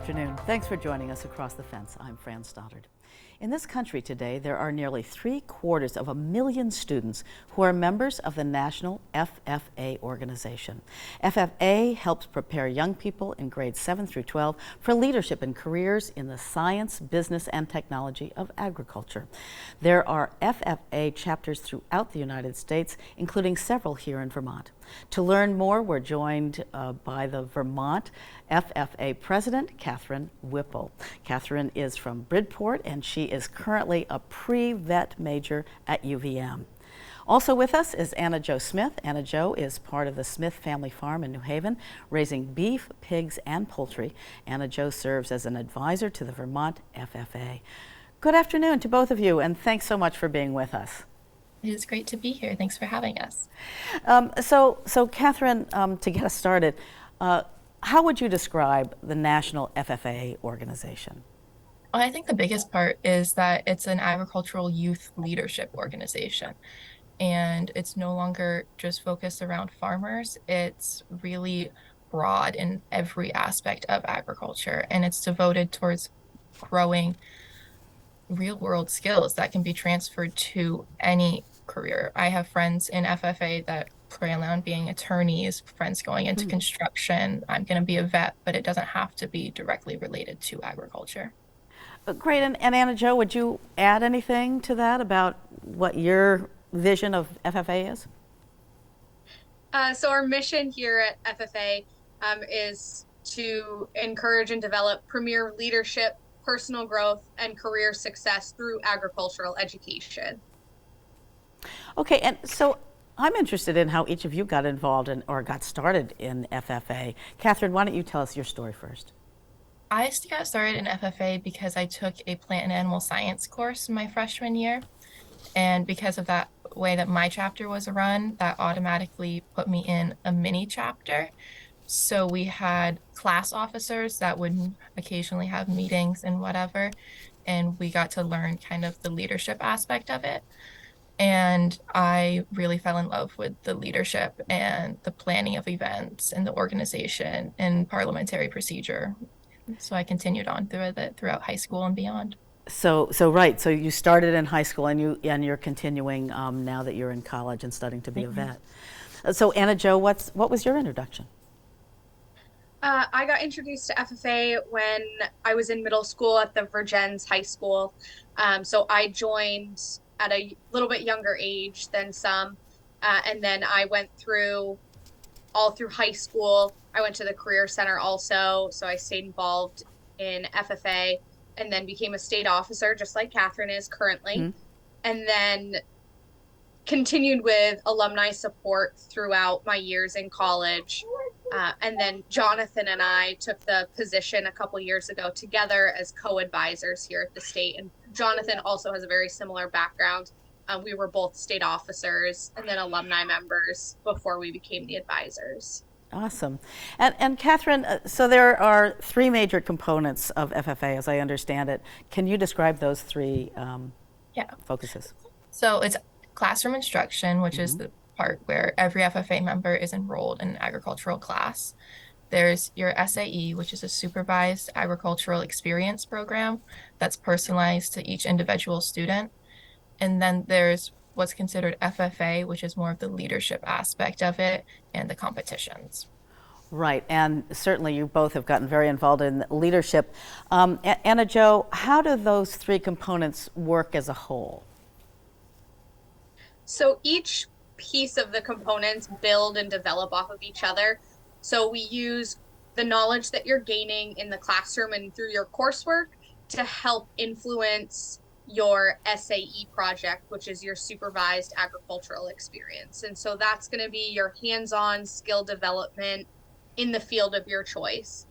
afternoon. Thanks for joining us across the fence. I'm Fran Stoddard. In this country today, there are nearly 750,000 students who are members of the National FFA organization. FFA helps prepare young people in grades 7 through 12 for leadership in careers in the science, business, and technology of agriculture. There are FFA chapters throughout the United States, including several here in Vermont. To learn more, we're joined by the Vermont FFA president, Catherine Whipple. Catherine is from Bridport, and she is currently a pre-vet major at UVM. Also with us is Anna Jo Smith. Anna Jo is part of the Smith family farm in New Haven, raising beef, pigs, and poultry. Anna Jo serves as an advisor to the Vermont FFA. Good afternoon to both of you, and thanks so much for being with us. It is great to be here. Thanks for having us. So Catherine, to get us started, how would you describe the National FFA organization? Well, I think the biggest part is that it's an agricultural youth leadership organization, and it's no longer just focused around farmers. It's really broad in every aspect of agriculture, and it's devoted towards growing real world skills that can be transferred to any career. I have friends in FFA that plan on being attorneys, friends going into construction. I'm going to be a vet, but it doesn't have to be directly related to agriculture. Great, and Anna Jo, would you add anything to that about what your vision of FFA is? So our mission here at FFA is to encourage and develop premier leadership, personal growth, and career success through agricultural education. Okay, and so I'm interested in how each of you got involved in or got started in FFA. Catherine, why don't you tell us your story first? I got started in FFA because I took a plant and animal science course in my freshman year. And because of that way that my chapter was run, that automatically put me in a mini chapter. So we had class officers that would occasionally have meetings and whatever. And we got to learn kind of the leadership aspect of it. And I really fell in love with the leadership and the planning of events and the organization and parliamentary procedure. So I continued on throughout high school and beyond. So you started in high school and you're continuing now that you're in college and studying to be a vet. So Anna Jo, what was your introduction? I got introduced to FFA when I was in middle school at the Virgins High School. So I joined at a little bit younger age than some. And then I went all through high school. I went to the Career Center also. So I stayed involved in FFA and then became a state officer, just like Catherine is currently. And then continued with alumni support throughout my years in college. And then Jonathan and I took the position a couple years ago together as co-advisors here at the state. And Jonathan also has a very similar background. We were both state officers and then alumni members before we became the advisors. Awesome. And Catherine, so there are three major components of FFA, as I understand it. Can you describe those three focuses? So it's classroom instruction, which is the part where every FFA member is enrolled in an agricultural class. There's your SAE, which is a supervised agricultural experience program that's personalized to each individual student. And then there's what's considered FFA, which is more of the leadership aspect of it and the competitions. Right, and certainly you both have gotten very involved in leadership. Anna Jo, how do those three components work as a whole? So each piece of the components build and develop off of each other. So we use the knowledge that you're gaining in the classroom and through your coursework to help influence your SAE project, which is your supervised agricultural experience. And so that's going to be your hands-on skill development in the field of your choice.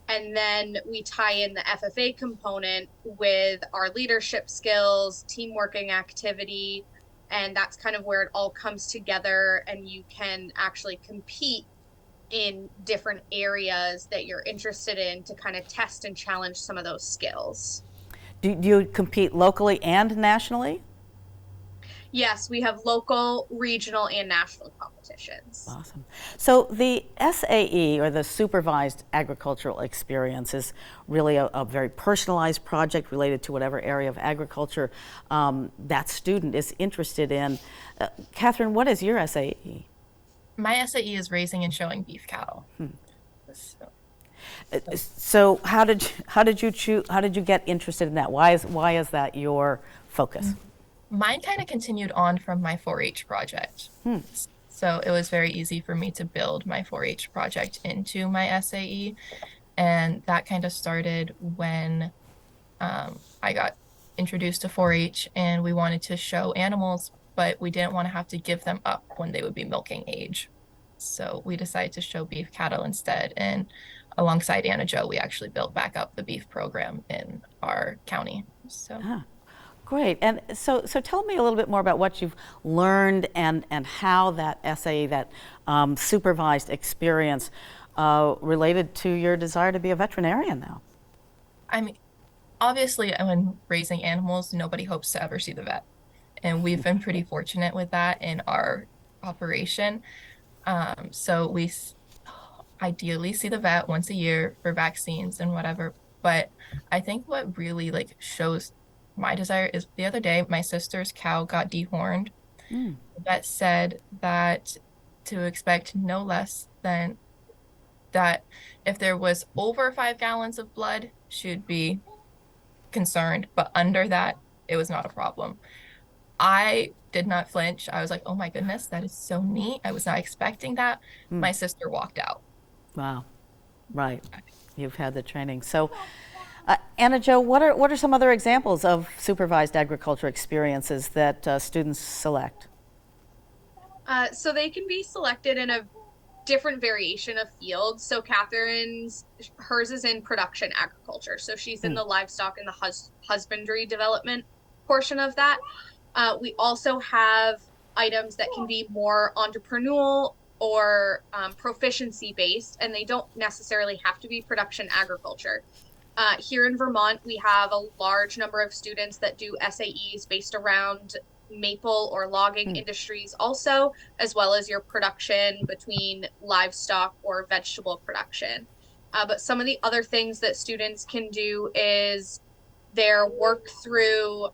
And then we tie in the FFA component with our leadership skills, team working activity, and that's kind of where it all comes together and you can actually compete in different areas that you're interested in to kind of test and challenge some of those skills. Do you compete locally and nationally? Yes, we have local, regional, and national competitions. Awesome. So the SAE, or the Supervised Agricultural Experience, is really a very personalized project related to whatever area of agriculture that student is interested in. Catherine, what is your SAE? My SAE is raising and showing beef cattle. So, So how did you get interested in that? Why is that your focus? mine kind of continued on from my 4-H project. So it was very easy for me to build my 4-H project into my SAE. And that kind of started when I got introduced to 4-H and we wanted to show animals, but we didn't want to have to give them up when they would be milking age. So we decided to show beef cattle instead. And alongside Anna Jo, we actually built back up the beef program in our county. So. Ah, great. And so tell me a little bit more about what you've learned and how that SAE, that supervised experience, related to your desire to be a veterinarian now. I mean, obviously, when raising animals, nobody hopes to ever see the vet. And we've been pretty fortunate with that in our operation. So we ideally see the vet once a year for vaccines and whatever. But I think what really like shows my desire is the other day, my sister's cow got dehorned. The vet said that to expect no less than that if there was over 5 gallons of blood, she'd be concerned, but under that, it was not a problem. I did not flinch. I was like, oh my goodness, that is so neat. I was not expecting that. My sister walked out. Wow. Right. You've had the training. So, Anna Jo, what are some other examples of supervised agriculture experiences that students select? So they can be selected in a different variation of fields. So hers is in production agriculture. So she's in the livestock and the husbandry development portion of that. We also have items that can be more entrepreneurial or proficiency based, and they don't necessarily have to be production agriculture. Here in Vermont, we have a large number of students that do SAEs based around maple or logging industries also, as well as your production between livestock or vegetable production. But some of the other things that students can do is their work through,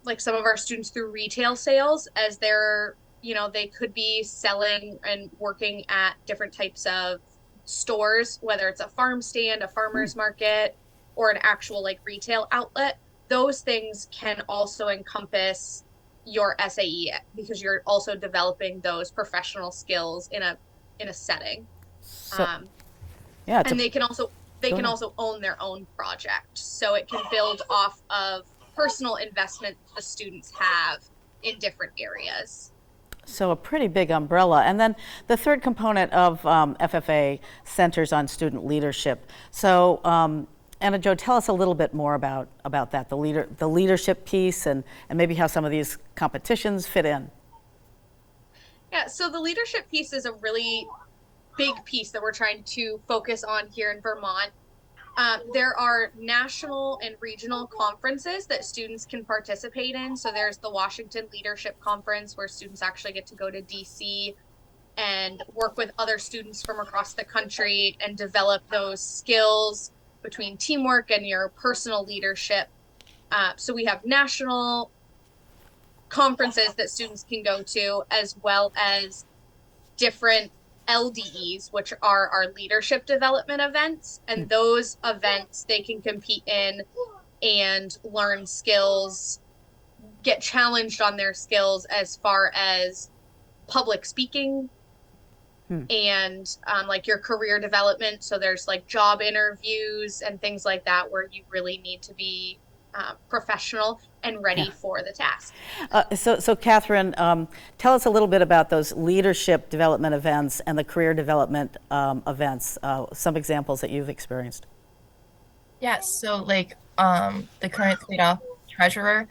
like some of our students through retail sales, as they could be selling and working at different types of stores, whether it's a farm stand, a farmer's market, or an actual like retail outlet. Those things can also encompass your SAE because you're also developing those professional skills in a setting. So, yeah, And they can also own their own project. So it can build off of personal investment the students have in different areas. so a pretty big umbrella. And then the third component of FFA centers on student leadership. So, Anna Jo, tell us a little bit more about that, the leadership piece, and maybe how some of these competitions fit in. Yeah, so the leadership piece is a really big piece that we're trying to focus on here in Vermont. There are national and regional conferences that students can participate in. So there's the Washington Leadership Conference, where students actually get to go to DC and work with other students from across the country and develop those skills between teamwork and your personal leadership. So we have national conferences that students can go to, as well as different LDEs, which are our leadership development events. And those events they can compete in and learn skills, get challenged on their skills as far as public speaking and like your career development. So there's like job interviews and things like that where you really need to be professional and ready for the task. So Catherine, tell us a little bit about those leadership development events and the career development events, some examples that you've experienced. Yes, so like the current state treasurer,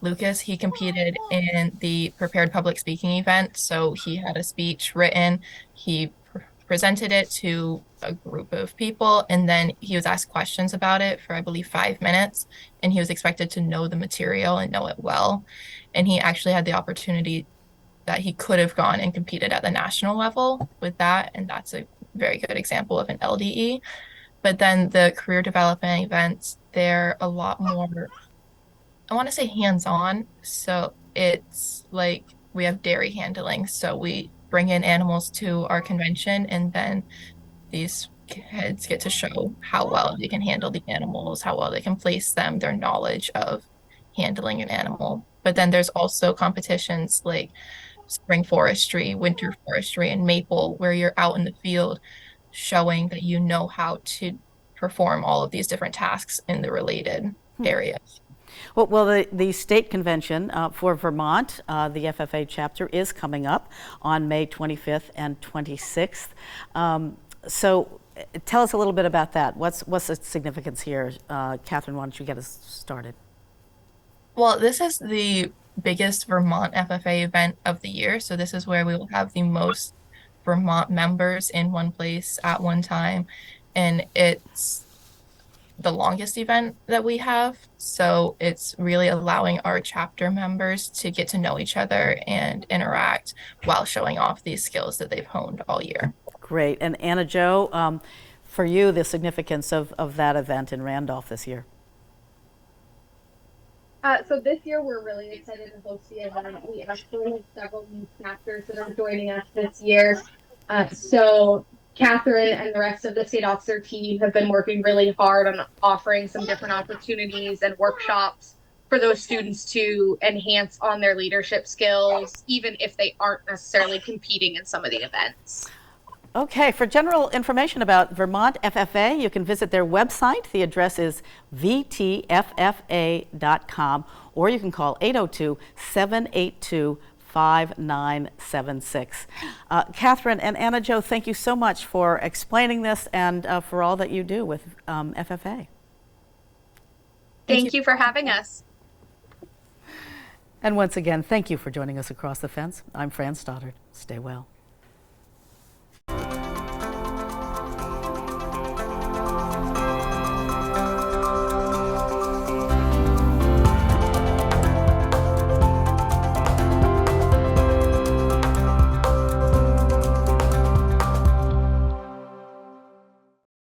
Lucas, he competed in the prepared public speaking event. So he had a speech written, he presented it to a group of people, and then he was asked questions about it for, I believe, 5 minutes, and he was expected to know the material and know it well. And he actually had the opportunity that he could have gone and competed at the national level with that, and that's a very good example of an LDE. But then the career development events, they're a lot more, I want to say hands-on. So it's like we have dairy handling. So we bring in animals to our convention, and then these kids get to show how well they can handle the animals, how well they can place them, their knowledge of handling an animal. But then there's also competitions like spring forestry, winter forestry, and maple, where you're out in the field showing that you know how to perform all of these different tasks in the related areas. Well, the state convention for Vermont, the FFA chapter, is coming up on May 25th and 26th. So tell us a little bit about that. What's the significance here? Catherine, why don't you get us started? Well, this is the biggest Vermont FFA event of the year. So this is where we will have the most Vermont members in one place at one time. And it's the longest event that we have. So it's really allowing our chapter members to get to know each other and interact while showing off these skills that they've honed all year. Great. And Anna Jo, for you, the significance of that event in Randolph this year? So this year we're really excited to host the event. We actually have several new chapters that are joining us this year. So Catherine and the rest of the state officer team have been working really hard on offering some different opportunities and workshops for those students to enhance on their leadership skills, even if they aren't necessarily competing in some of the events. Okay, for general information about Vermont FFA, you can visit their website. The address is vtffa.com, or you can call 802-782-5976. Catherine and Anna Jo, thank you so much for explaining this and for all that you do with FFA. Thank you for having us. And once again, thank you for joining us across the fence. I'm Fran Stoddard. Stay well.